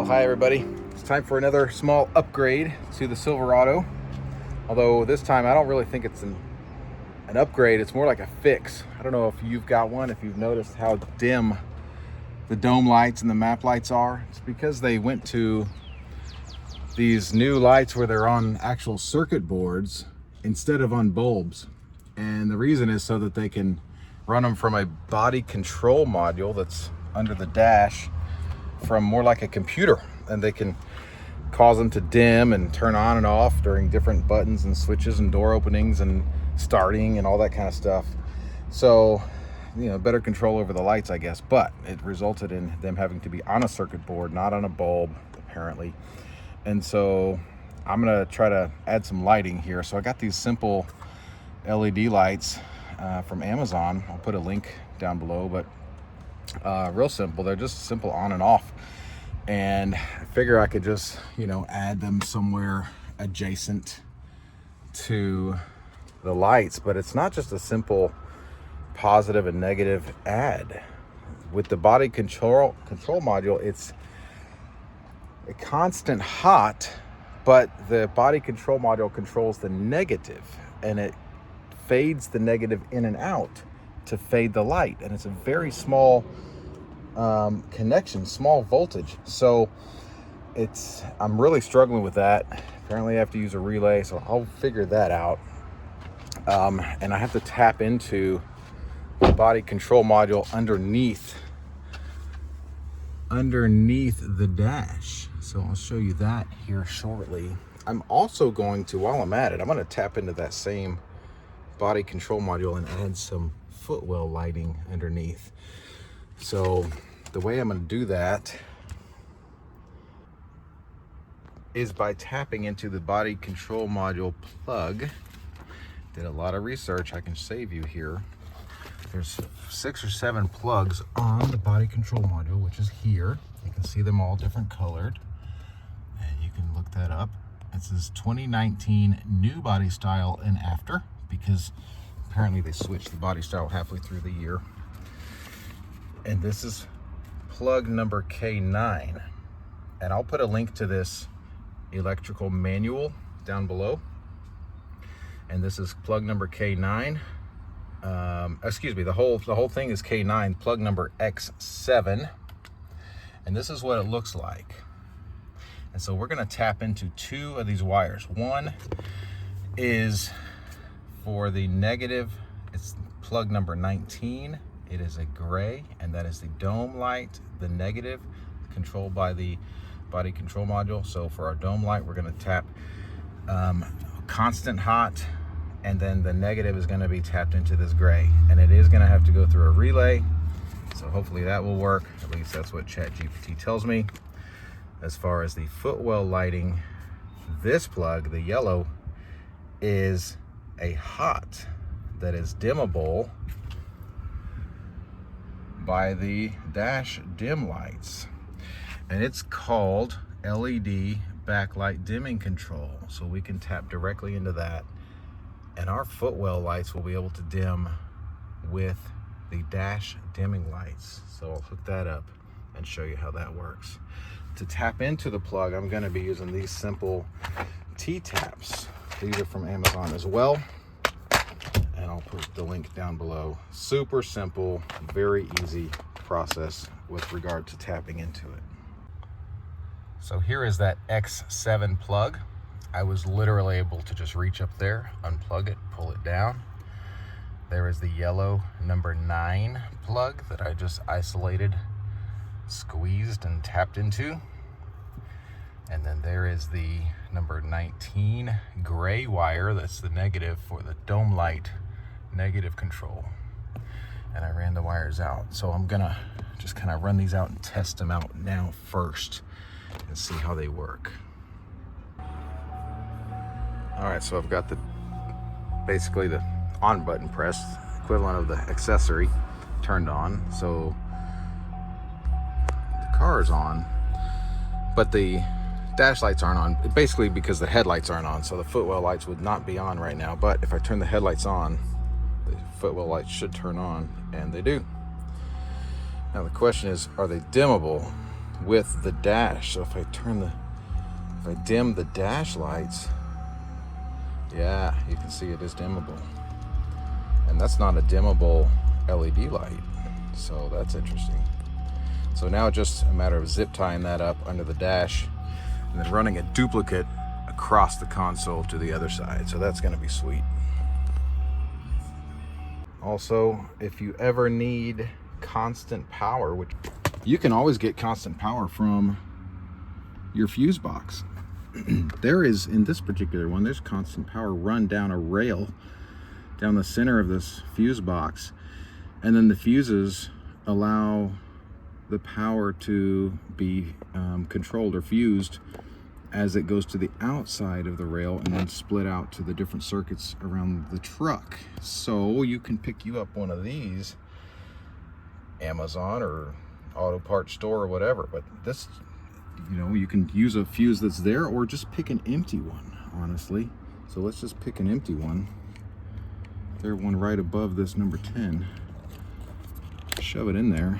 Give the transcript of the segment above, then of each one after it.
Well, hi everybody. It's time for another small upgrade to the Silverado. Although this time I don't really think it's an upgrade, it's more like a fix. I don't know if you've got one, if you've noticed how dim the dome lights and the map lights are. It's because they went to these new lights where they're on actual circuit boards instead of on bulbs. And the reason is so that they can run them from a body control module that's under the dash, from more like a computer, and they can cause them to dim and turn on and off during different buttons and switches and door openings and starting and all that kind of stuff. So, you know, better control over the lights, I guess, but it resulted in them having to be on a circuit board, not on a bulb, apparently. And so I'm gonna try to add some lighting here. So I got these simple LED lights from Amazon. I'll put a link down below, but real simple. They're just simple on and off, and I figure I could just, you know, add them somewhere adjacent to the lights. But it's not just a simple positive and negative add. With the body control module, it's a constant hot, but the body control module controls the negative, and it fades the negative in and out to fade the light. And it's a very small connection, small voltage. So I'm really struggling with that. Apparently I have to use a relay, so I'll figure that out. And I have to tap into the body control module underneath the dash. So I'll show you that here shortly. I'm also going to, while I'm at it, I'm going to tap into that same body control module and add some Footwell lighting underneath. So the way I'm going to do that is by tapping into the body control module plug. Did a lot of research. I can save you here. There's 6 or 7 plugs on the body control module, which is here. You can see them all different colored, and you can look that up. It says 2019 new body style and after, because apparently they switched the body style halfway through the year. And this is plug number K9. And I'll put a link to this electrical manual down below. And this is plug number K9. Excuse me, the whole thing is K9, plug number X7. And this is what it looks like. And so we're gonna tap into 2 of these wires. One is for the negative, it's plug number 19. It is a gray, and that is the dome light, the negative, controlled by the body control module. So for our dome light, we're gonna tap constant hot, and then the negative is gonna be tapped into this gray. And it is gonna have to go through a relay. So hopefully that will work. At least that's what ChatGPT tells me. As far as the Footwell lighting, this plug, the yellow, is a hot that is dimmable by the dash dim lights, and it's called LED backlight dimming control. So we can tap directly into that, and our Footwell lights will be able to dim with the dash dimming lights. So I'll hook that up and show you how that works. To tap into the plug, I'm going to be using these simple T-taps. These are from Amazon as well, and I'll put the link down below. Super simple, very easy process with regard to tapping into it. So here is that X7 plug. I was literally able to just reach up there, unplug it, pull it down. There is the yellow number 9 plug that I just isolated, squeezed, and tapped into. And then there is the number 19 gray wire. That's the negative for the dome light negative control. And I ran the wires out. So I'm gonna just kind of run these out and test them out now first and see how they work. All right, so I've got basically the on button pressed, equivalent of the accessory, turned on. So the car is on, but the dash lights aren't on, basically because the headlights aren't on. So the Footwell lights would not be on right now, but if I turn the headlights on, the Footwell lights should turn on, and they do. Now the question is, are they dimmable? with the dash. So if I dim the dash lights, yeah, you can see it is dimmable. And that's not a dimmable LED light. So that's interesting. So now it's just a matter of zip tying that up under the dash and then running a duplicate across the console to the other side. So that's gonna be sweet. Also, if you ever need constant power, which you can always get constant power from your fuse box. There is, in this particular one, there's constant power run down a rail down the center of this fuse box, and then the fuses allow the power to be controlled or fused as it goes to the outside of the rail and then split out to the different circuits around the truck. So you can pick you up one of these, Amazon or auto parts store or whatever, but this, you know, you can use a fuse that's there or just pick an empty one, honestly. So let's just pick an empty one. There's one right above this number 10. Shove it in there.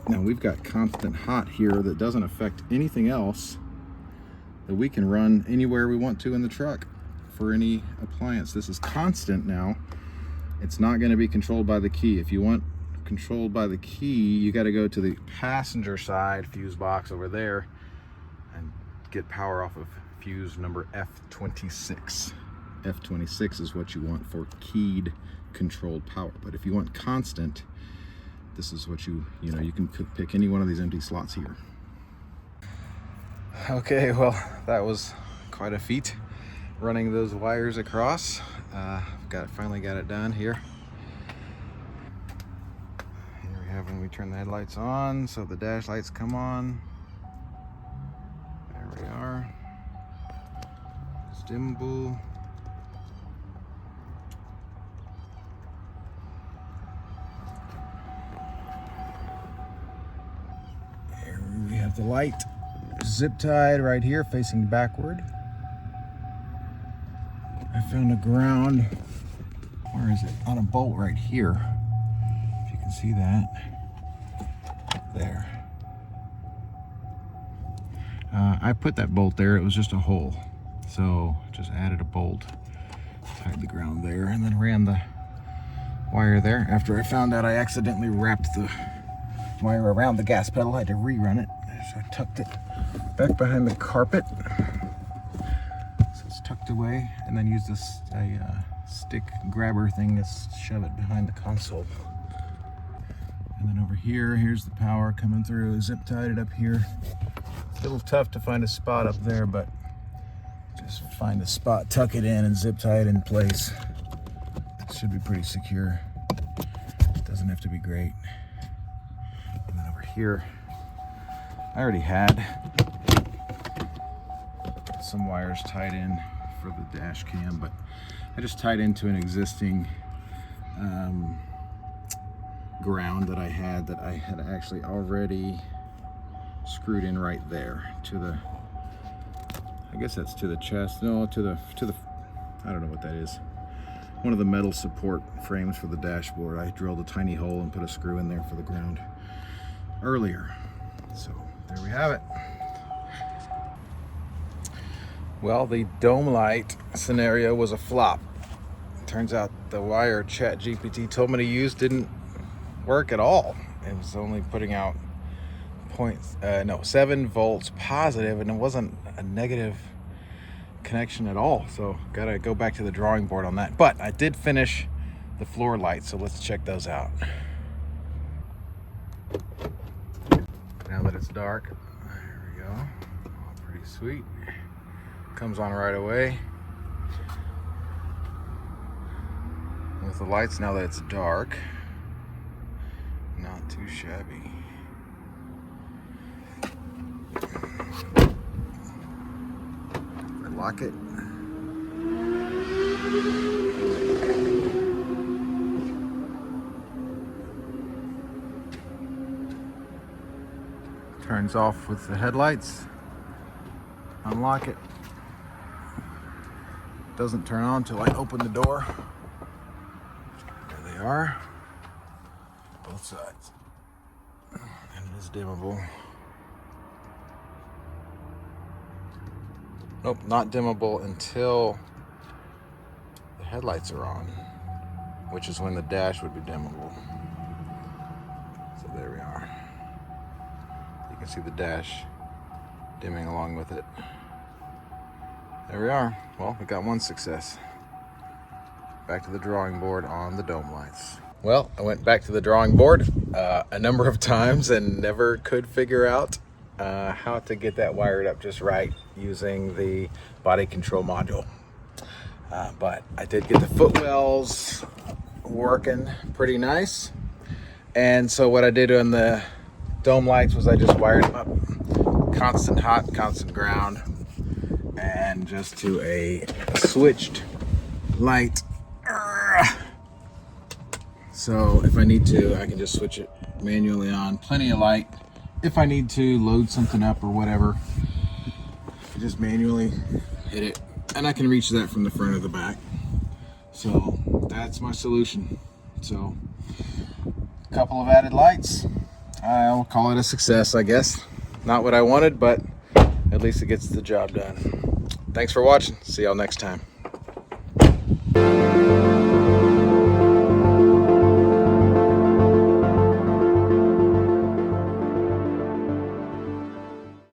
Now we've got constant hot here that doesn't affect anything else, that we can run anywhere we want to in the truck for any appliance. This is constant now. It's not going to be controlled by the key. If you want controlled by the key, you got to go to the passenger side fuse box over there and get power off of fuse number F26. F26 is what you want for keyed controlled power. But if you want constant, this is what you know, you can pick any one of these empty slots here. Okay, well, that was quite a feat running those wires across. Finally got it done here. Here we have when we turn the headlights on, so the dash lights come on. There we are. It's dimmable. We have the light zip tied right here facing backward. I found a ground, where is it? On a bolt right here. If you can see that. There. I put that bolt there, it was just a hole. So just added a bolt, tied the ground there, and then ran the wire there. After I found out I accidentally wrapped the wire around the gas pedal, I had to rerun it. So I tucked it back behind the carpet. So it's tucked away, and then used this stick grabber thing to shove it behind the console. And then over here, here's the power coming through. Zip tied it up here. It's a little tough to find a spot up there, but just find a spot, tuck it in, and zip tie it in place. It should be pretty secure. It doesn't have to be great. And then over here, I already had some wires tied in for the dash cam, but I just tied into an existing ground that I had actually already screwed in right there to the, I guess that's to the chest, no, to the I don't know what that is. One of the metal support frames for the dashboard. I drilled a tiny hole and put a screw in there for the ground earlier. So there we have it. Well, the dome light scenario was a flop. Turns out the wire ChatGPT told me to use didn't work at all. It was only putting out 7 volts positive, and it wasn't a negative connection at all. So gotta go back to the drawing board on that. But I did finish the floor lights, so let's check those out. Now that it's dark, there we go. Oh, pretty sweet. Comes on right away. With the lights, now that it's dark, not too shabby. Lock it. Turns off with the headlights. Unlock it. Doesn't turn on until I open the door. There they are. Both sides. And is dimmable. Nope, not dimmable until the headlights are on, which is when the dash would be dimmable. So there we are. You can see the dash dimming along with it. There we are. Well, we got one success. Back to the drawing board on the dome lights. Well, I went back to the drawing board a number of times and never could figure out how to get that wired up just right using the body control module. But I did get the footwells working pretty nice. And so what I did on the dome lights was I just wired them up constant hot, constant ground, and just to a switched light. So if I need to, I can just switch it manually on. Plenty of light. If I need to load something up or whatever, I just manually hit it, and I can reach that from the front or the back. So that's my solution. So a couple of added lights. I'll call it a success, I guess. Not what I wanted, but at least it gets the job done. Thanks for watching. See y'all next time.